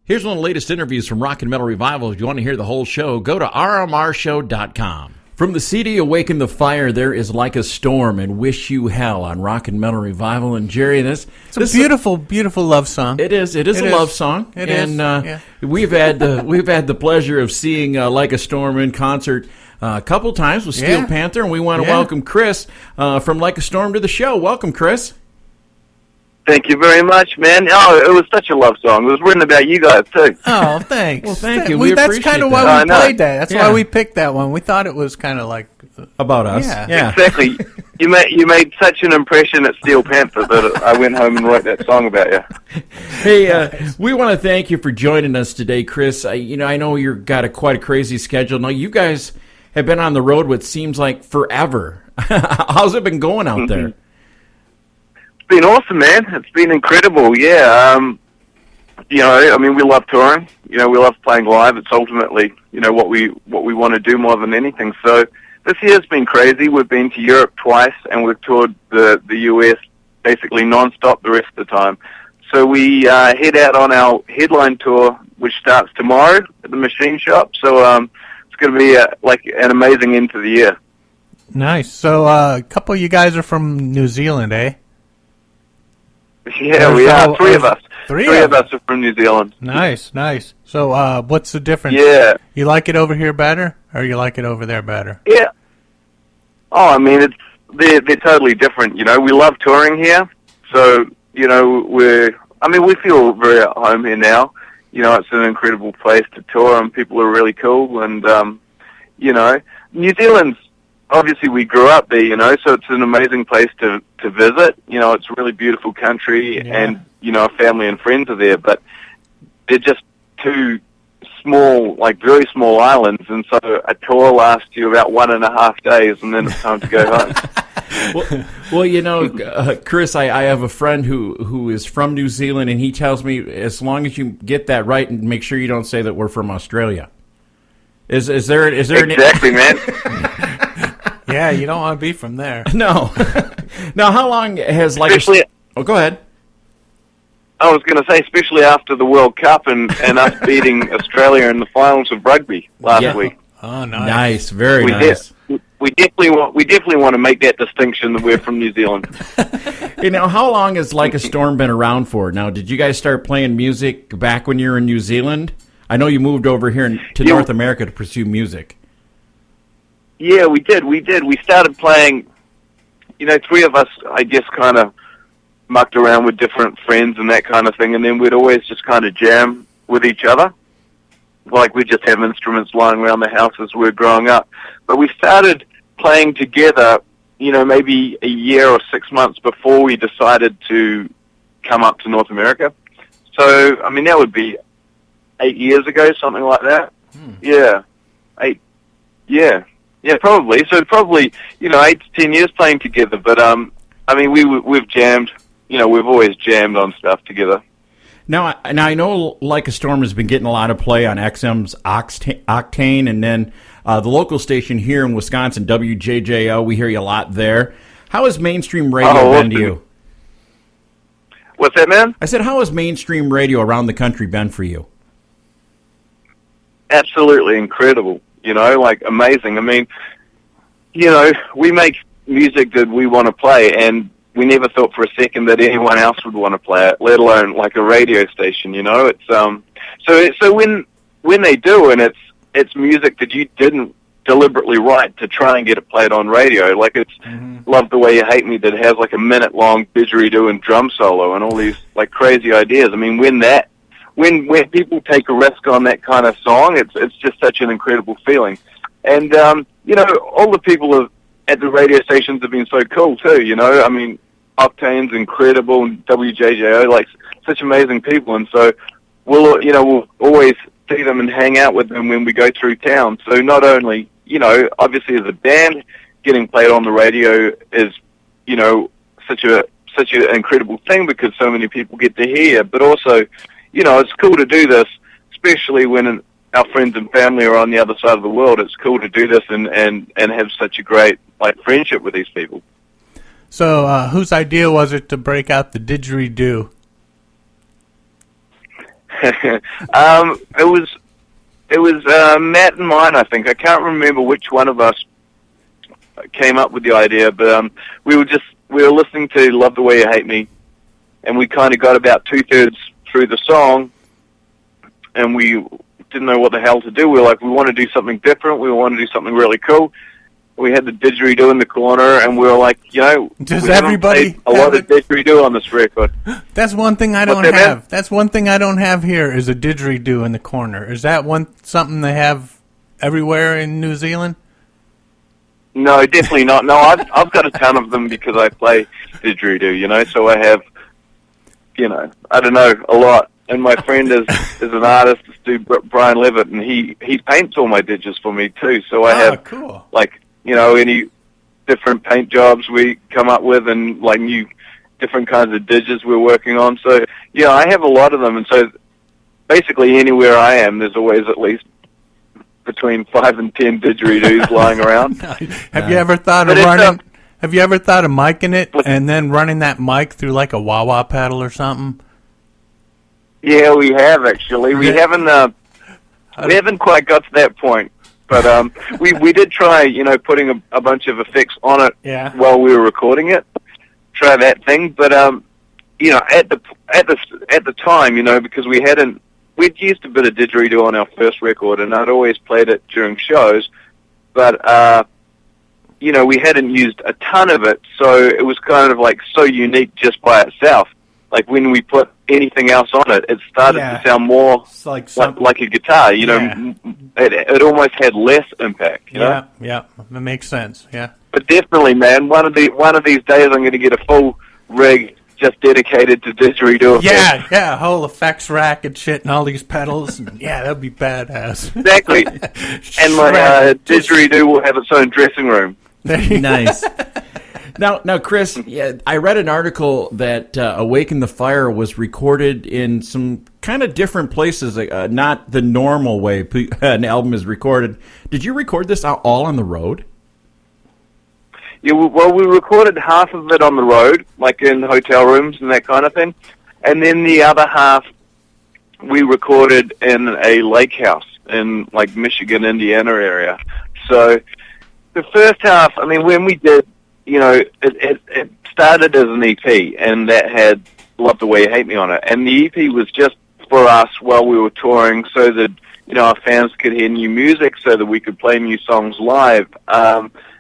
Here's one of the latest interviews from Rock and Metal Revival. If you want to hear the whole show, go to rmrshow.com. From the CD Awaken the Fire, there is Like a Storm and Wish You Hell on Rock and Metal Revival. And Jerry, it's a beautiful, beautiful love song. It is a love song. We've had the pleasure of seeing Like a Storm in concert a couple times with Steel Panther, and we want to welcome Chris from Like a Storm to the show. Welcome, Chris. Thank you very much, man. Oh, it was such a love song. It was written about you guys, too. Oh, thanks. Well, thank you. That's kind of why we played that. That's why we picked that one. We thought it was kind of like... about us. Yeah. Exactly. You made such an impression at Steel Panther that I went home and wrote that song about you. Hey, we want to thank you for joining us today, Chris. I know you've got quite a crazy schedule. Now, you guys have been on the road what seems like forever. How's it been going out there? It's been awesome, man. It's been incredible. Yeah. We love touring. We love playing live. It's ultimately, what we want to do more than anything. So this year's been crazy. We've been to Europe twice, and we've toured the US basically nonstop the rest of the time. So we head out on our headline tour, which starts tomorrow at the Machine Shop. So it's going to be an amazing end to the year. Nice. So a couple of you guys are from New Zealand, eh? Yeah, we are. Three of us. Three of us are from New Zealand. Nice. So what's the difference? Yeah. You like it over here better, or you like it over there better? Yeah. Oh, I mean, they're totally different. We love touring here. So, we feel very at home here now. It's an incredible place to tour, and people are really cool. And, New Zealand's, obviously we grew up there, so it's an amazing place to visit. It's a really beautiful country, and, our family and friends are there, but they're just two small, very small islands, and so a tour lasts you about 1.5 days, and then it's time to go home. Well, Chris, I have a friend who is from New Zealand, and he tells me as long as you get that right and make sure you don't say that we're from Australia. Is there exactly, man. Yeah, you don't want to be from there. No. Now, how long has go ahead. I was going to say, especially after the World Cup and us beating Australia in the finals of rugby last week. Oh, nice. Nice, very nice. We definitely want to make that distinction that we're from New Zealand. How long has Like a Storm been around for? Now, did you guys start playing music back when you were in New Zealand? I know you moved over here to North America to pursue music. Yeah, we did. We started playing, three of us, I guess, kind of mucked around with different friends and that kind of thing, and then we'd always just kind of jam with each other. We'd just have instruments lying around the house as we were growing up. But we started playing together, maybe a year or 6 months before we decided to come up to North America. So, that would be 8 years ago, something like that. Yeah. 8. Yeah. Yeah, probably. So probably, 8 to 10 years playing together. But, we've jammed, we've always jammed on stuff together. Now I know Like a Storm has been getting a lot of play on XM's Octane, and then the local station here in Wisconsin, WJJO, we hear you a lot there. How has mainstream radio been to you? What's that, man? I said, how has mainstream radio around the country been for you? Absolutely incredible. Amazing. We make music that we want to play, and we never thought for a second that anyone else would want to play it, let alone like a radio station. It's so when they do, and it's music that you didn't deliberately write to try and get it played on radio. Love the Way You Hate Me that has a minute-long didgeridoo and drum solo and all these crazy ideas. When people take a risk on that kind of song, it's just such an incredible feeling. And, all the people at the radio stations have been so cool too, Octane's incredible, and WJJO, such amazing people. And so we'll always see them and hang out with them when we go through town. So not only, obviously as a band, getting played on the radio is, such an incredible thing because so many people get to hear, but also, it's cool to do this, especially when our friends and family are on the other side of the world. It's cool to do this and have such a great friendship with these people. So whose idea was it to break out the didgeridoo? It was Matt and mine, I think. I can't remember which one of us came up with the idea, but we were listening to "Love the Way You Hate Me," and we kind of got about 2/3 through the song, and we didn't know what the hell to do. We were like, we want to do something different. We want to do something really cool. We had the didgeridoo in the corner, and we were like, does we everybody haven't played a lot of didgeridoo on this record? That's one thing I don't have. That's one thing I don't have here is a didgeridoo in the corner. Is that something they have everywhere in New Zealand? No, definitely not. No, I've got a ton of them because I play didgeridoo, so I have, I don't know, a lot. And my friend is an artist, this dude, Brian Levitt, and he paints all my didges for me too. So I have, cool. Any different paint jobs we come up with and new different kinds of didges we're working on. So, I have a lot of them. And so basically anywhere I am, there's always at least between 5 and 10 didgeridoos lying around. Have you ever thought of running? Have you ever thought of miking it and then running that mic through like a wah-wah pedal or something? Yeah, we have actually. We haven't quite got to that point, but we did try, putting a bunch of effects on it while we were recording it. Try that thing, but at the time, because we'd used a bit of didgeridoo on our first record, and I'd always played it during shows, but we hadn't used a ton of it, so it was kind of so unique just by itself. Like when we put anything else on it, it started to sound more like a guitar. It almost had less impact. Yeah, that makes sense. Yeah, but definitely, man, one of these days I'm going to get a full rig just dedicated to didgeridoo. Yeah, a whole effects rack and shit, and all these pedals. And, that'd be badass. Exactly. And my didgeridoo will have its own dressing room. Nice. Now, Chris, I read an article that "Awaken the Fire" was recorded in some kind of different places, not the normal way an album is recorded. Did you record this all on the road? Yeah, well, we recorded half of it on the road, like in hotel rooms and that kind of thing, and then the other half we recorded in a lake house in Michigan, Indiana area. So the first half, when we did. It started as an EP, and that had "Love the Way You Hate Me" on it. And the EP was just for us while we were touring, so that our fans could hear new music, so that we could play new songs live.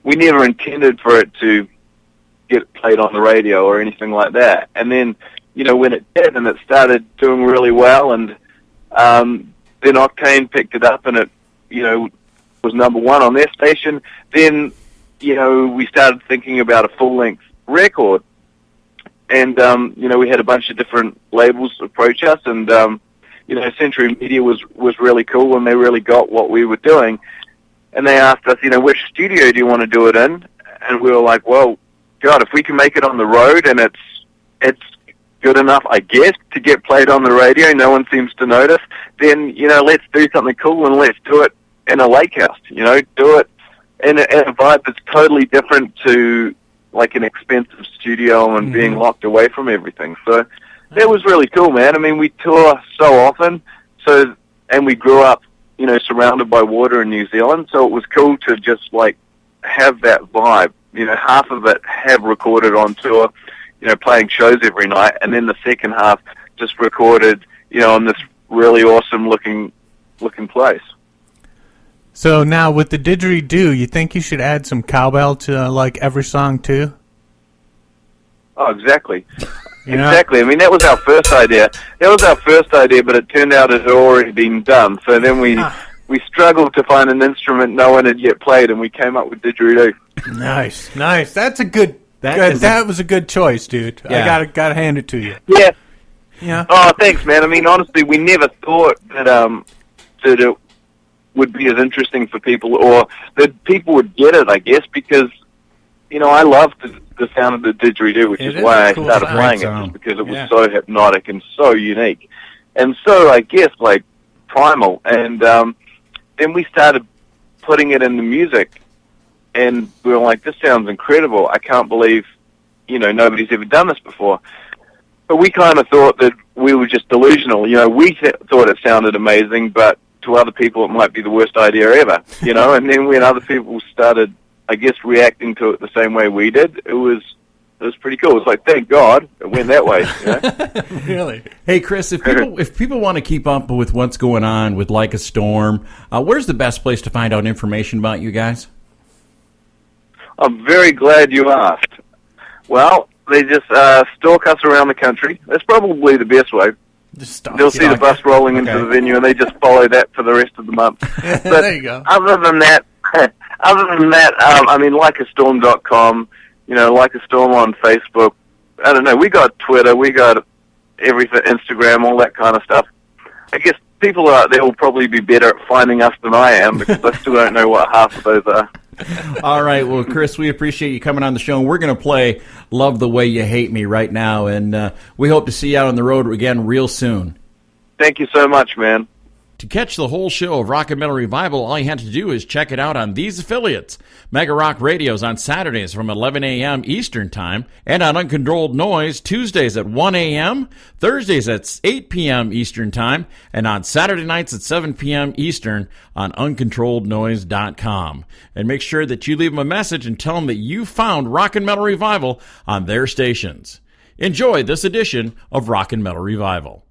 We never intended for it to get played on the radio or anything like that. And then, when it did, and it started doing really well, and then Octane picked it up, and it, was number one on their station. Then we started thinking about a full-length record, and we had a bunch of different labels approach us, and Century Media was really cool, and they really got what we were doing, and they asked us, which studio do you want to do it in? And we were like, well, God, if we can make it on the road, and it's good enough, I guess, to get played on the radio, no one seems to notice, then let's do something cool, and let's do it in a lake house. Do it in a vibe that's totally different to an expensive studio and being locked away from everything. So that was really cool, man. We tour so often, and we grew up, surrounded by water in New Zealand, so it was cool to just have that vibe. Half of it have recorded on tour, playing shows every night, and then the second half just recorded, in this really awesome looking place. So now with the didgeridoo, you think you should add some cowbell to every song too? Oh, exactly. Exactly. That was our first idea. But it turned out it had already been done. So then we struggled to find an instrument no one had yet played, and we came up with didgeridoo. Nice. That's a good. That was a good choice, dude. Yeah. I gotta hand it to you. Yeah. Yeah. Oh, thanks, man. Honestly, we never thought that it would be as interesting for people, or that people would get it, I guess, because, I love the sound of the didgeridoo, which is why I started playing it, just because it was so hypnotic and so unique. And so, I guess, primal. And then we started putting it in the music, and we were like, this sounds incredible. I can't believe, nobody's ever done this before. but we kind of thought that we were just delusional. You know, we thought it sounded amazing, but to other people it might be the worst idea ever, you know. And then when other people started, I guess, reacting to it the same way we did, it was pretty cool. It's like, thank God it went that way. You know? Really? Hey, Chris, if people want to keep up with what's going on with Like a Storm, where's the best place to find out information about you guys? I'm very glad you asked. Well, they just stalk us around the country. That's probably the best way. They'll see the bus rolling into the venue, and they just follow that for the rest of the month. But there you go. Other than that, I mean, likeastorm.com, you know, Like a Storm on Facebook. I don't know. We got Twitter. We got everything, Instagram, all that kind of stuff. I guess people out there will probably be better at finding us than I am, because I still don't know what half of those are. All right. Well, Chris, we appreciate you coming on the show. And we're going to play Love the Way You Hate Me right now. And we hope to see you out on the road again real soon. Thank you so much, man. To catch the whole show of Rock and Metal Revival, all you have to do is check it out on these affiliates. Mega Rock Radio's on Saturdays from 11 a.m. Eastern Time, and on Uncontrolled Noise Tuesdays at 1 a.m., Thursdays at 8 p.m. Eastern Time, and on Saturday nights at 7 p.m. Eastern on UncontrolledNoise.com. And make sure that you leave them a message and tell them that you found Rock and Metal Revival on their stations. Enjoy this edition of Rock and Metal Revival.